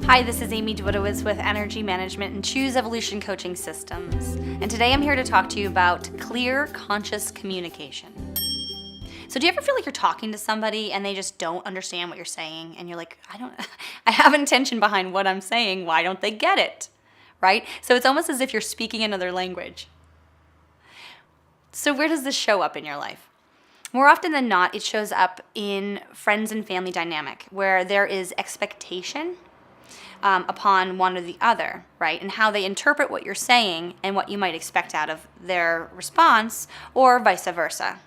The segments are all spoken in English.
Hi, this is Amy Dwidowitz with Energy Management and Choose Evolution Coaching Systems. And today I'm here to talk to you about clear, conscious communication. So do you ever feel like you're talking to somebody and they just don't understand what you're saying? And you're like, I have intention behind what I'm saying. Why don't they get it? Right? So it's almost as if you're speaking another language. So where does this show up in your life? More often than not, it shows up in friends and family dynamic where there is expectation upon one or the other, right? And how they interpret what you're saying and what you might expect out of their response, or vice versa.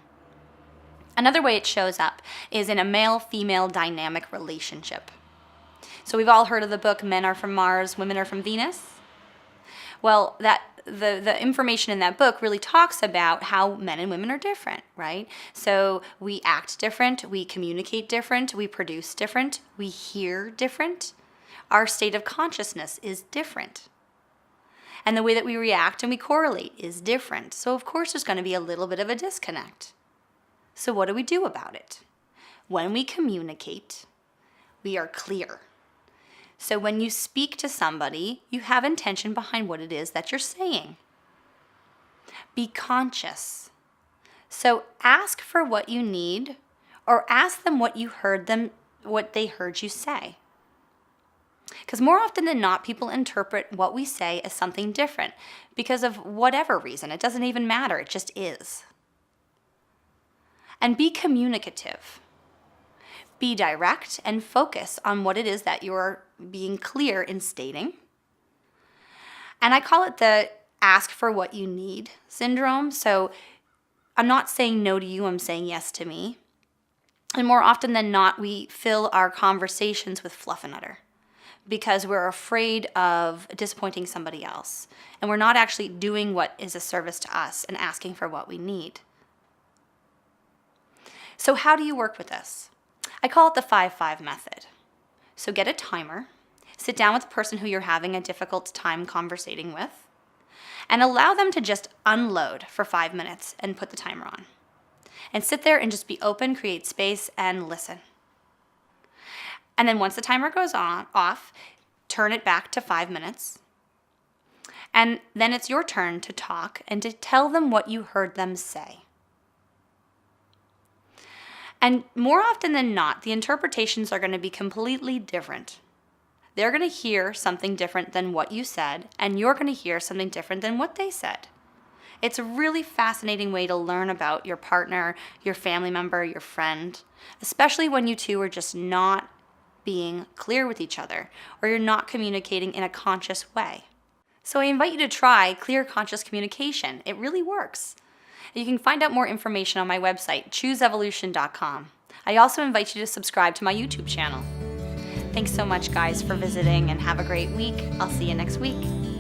Another way it shows up is in a male-female dynamic relationship. So we've all heard of the book Men Are From Mars, Women Are From Venus. Well, the information in that book really talks about how men and women are different, right? So we act different, we communicate different, we produce different, we hear different. Our state of consciousness is different. And the way that we react and we correlate is different. So of course there's going to be a little bit of a disconnect. So what do we do about it? When we communicate, we are clear. So when you speak to somebody, you have intention behind what it is that you're saying. Be conscious. So ask for what you need, or ask them what they heard you say. Because more often than not, people interpret what we say as something different because of whatever reason. It doesn't even matter. It just is. And be communicative. Be direct and focus on what it is that you're being clear in stating. And I call it the ask for what you need syndrome. So I'm not saying no to you, I'm saying yes to me. And more often than not, we fill our conversations with fluff and utter because we're afraid of disappointing somebody else. And we're not actually doing what is a service to us and asking for what we need. So how do you work with this? I call it the 5-5 method. So get a timer, sit down with the person who you're having a difficult time conversating with, and allow them to just unload for 5 minutes and put the timer on. And sit there and just be open, create space, and listen. And then once the timer goes off, turn it back to 5 minutes. And then it's your turn to talk and to tell them what you heard them say. And more often than not, the interpretations are going to be completely different. They're going to hear something different than what you said, and you're going to hear something different than what they said. It's a really fascinating way to learn about your partner, your family member, your friend, especially when you two are just not being clear with each other, or you're not communicating in a conscious way. So I invite you to try clear conscious communication. It really works. You can find out more information on my website, chooseevolution.com. I also invite you to subscribe to my YouTube channel. Thanks so much, guys, for visiting, and have a great week. I'll see you next week.